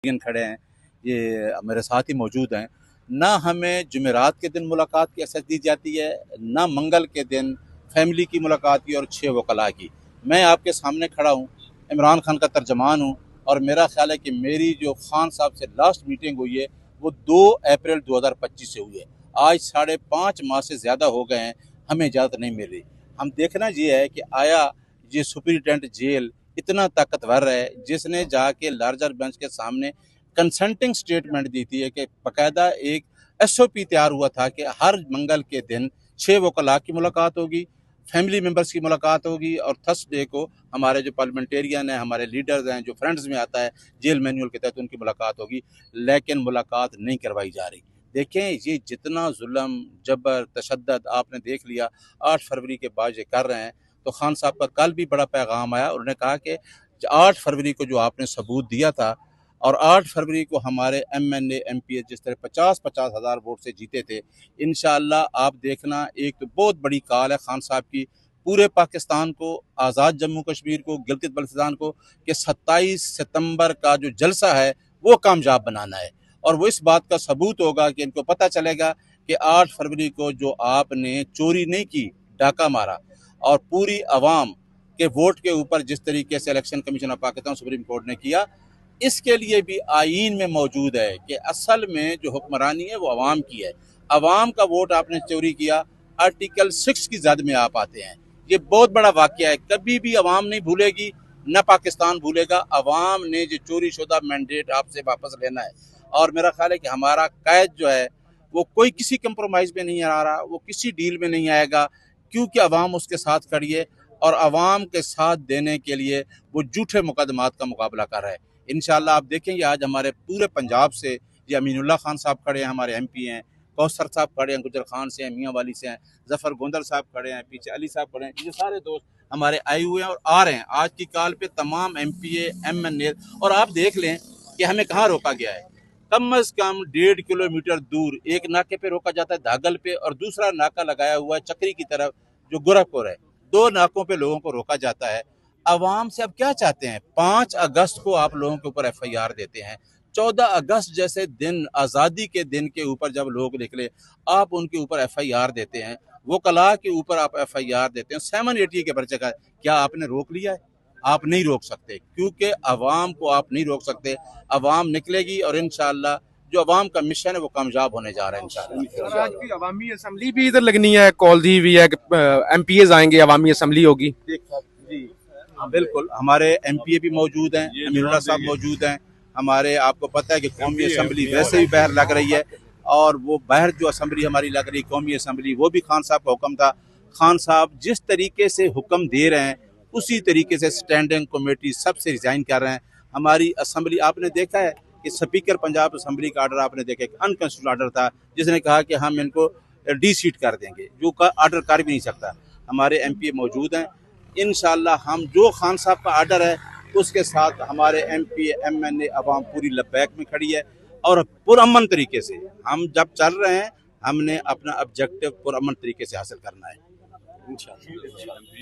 खड़े हैं, ये मेरे साथ ही मौजूद हैं। ना हमें जुमेरात के दिन मुलाकात की असर दी जाती है, ना मंगल के दिन फैमिली की मुलाकात की और 6 वकला की। मैं आपके सामने खड़ा हूँ, इमरान खान का तर्जमान हूँ और मेरा ख्याल है कि मेरी जो खान साहब से लास्ट मीटिंग हुई है वो 2 अप्रैल 2025 से हुई है। आज 5.5 माह से ज़्यादा हो गए हैं, हमें इजाज़त नहीं मिल रही। हम देखना ये है कि आया ये सुपरिटेंडेंट जेल इतना ताकतवर है जिसने जाके लार्जर बेंच के सामने कंसल्टिंग स्टेटमेंट दी थी कि बाकायदा एक SOP तैयार हुआ था कि हर मंगल के दिन 6 वकला की मुलाकात होगी, फैमिली मेम्बर्स की मुलाकात होगी और थर्सडे को हमारे जो पार्लियामेंटेरियन हैं, हमारे लीडर्स हैं, जो फ्रेंड्स में आता है जेल मैनुअल के तहत उनकी मुलाकात होगी, लेकिन मुलाकात नहीं करवाई जा रही। देखें ये जितना जुल्म जबर तशद्दद आपने देख लिया 8 फरवरी के बाद ये कर रहे हैं। तो खान साहब का कल भी बड़ा पैगाम आया, उन्होंने कहा कि 8 फरवरी को जो आपने सबूत दिया था और 8 फरवरी को हमारे MNA MPA जिस तरह 50-50 हज़ार वोट से जीते थे, इंशाअल्लाह आप देखना एक तो बहुत बड़ी कॉल है खान साहब की पूरे पाकिस्तान को, आज़ाद जम्मू कश्मीर को, गिलगित बल्तिस्तान को कि 27 सितंबर का जो जलसा है वो कामयाब बनाना है और वो इस बात का सबूत होगा कि इनको पता चलेगा कि 8 फरवरी को जो आपने चोरी नहीं की, डाका मारा और पूरी अवाम के वोट के ऊपर जिस तरीके से election commission of Pakistan supreme court ने किया, इसके लिए भी आईन में मौजूद है कि असल में जो हुक्मरानी है वो अवाम की है। अवाम का वोट आपने चोरी किया, आर्टिकल 6 की जद में आप आते हैं। ये बहुत बड़ा वाकया है, कभी भी अवाम नहीं भूलेगी, न पाकिस्तान भूलेगा। अवाम ने जो चोरी शुदा मैंडेट आपसे वापस लेना है और मेरा ख्याल है कि हमारा कैद जो है वो कोई किसी कंप्रोमाइज़ में नहीं आ रहा, वो किसी डील में नहीं आएगा क्योंकि अवाम उसके साथ खड़ी है और अवाम के साथ देने के लिए वो झूठे मुकदमात का मुकाबला कर रहा है। इंशाअल्लाह आप देखेंगे आज हमारे पूरे पंजाब से ये अमीनुल्लाह खान साहब खड़े हैं, हमारे MP हैं, कौसर साहब खड़े हैं, गुजर खान से हैं, मियाँ वाली से हैं, जफ़र गोंदल साहब खड़े हैं, पीछे अली साहब खड़े हैं। ये सारे दोस्त हमारे आए हुए हैं और आ रहे हैं आज की कॉल पे तमाम MPA MNA। और आप देख लें कि हमें कहाँ रोका गया है। कम अज़ कम 1.5 किलोमीटर दूर एक नाके पे रोका जाता है धागल पे और दूसरा नाका लगाया हुआ है चक्री की तरफ जो गोरखपुर है। 2 नाकों पे लोगों को रोका जाता है। अवाम से अब क्या चाहते हैं? 5 अगस्त को आप लोगों के ऊपर FIR देते हैं, 14 अगस्त जैसे दिन आज़ादी के दिन के ऊपर जब लोग निकले आप उनके ऊपर FIR देते हैं, वकला के ऊपर आप FIR देते हैं। 780 के पर्चे का क्या आपने रोक लिया है? आप नहीं रोक सकते क्योंकि अवाम को आप नहीं रोक सकते। अवाम निकलेगी और इंशाअल्लाह जो अवाम का मिशन है वो कामयाब होने जा रहा है इंशाअल्लाह। आज की अवामी असम्बली भी इधर लगनी है, कॉल दी हुई है कि MPAs आएंगे, अवामी असम्बली होगी। जी हाँ बिल्कुल, हमारे MPA भी मौजूद हैं, अमीरुल्लाह साहब मौजूद हैं। हमारे आपको पता है कि कौमी असम्बली वैसे भी बाहर लग रही है और वो बाहर जो असम्बली हमारी लग रही कौमी असम्बली वो भी खान साहब का हुक्म था। खान साहब जिस तरीके से हुक्म दे रहे हैं उसी तरीके से स्टैंडिंग कमेटी सबसे रिजाइन कर रहे हैं। हमारी असम्बली आपने देखा है कि स्पीकर पंजाब असम्बली का आर्डर आपने देखा कि अनकॉन्स्टिट्यूशनल आर्डर था जिसने कहा कि हम इनको डी-सीट कर देंगे, जो आर्डर कर भी नहीं सकता। हमारे MPA मौजूद हैं, इंशाअल्लाह हम जो खान साहब का आर्डर है उसके साथ हमारे MPA MNA अवाम पूरी लब्बैक में खड़ी है और पुरअमन तरीके से हम जब चल रहे हैं हमने अपना ऑब्जेक्टिव पुरअमन तरीके से हासिल करना है इंशाअल्लाह।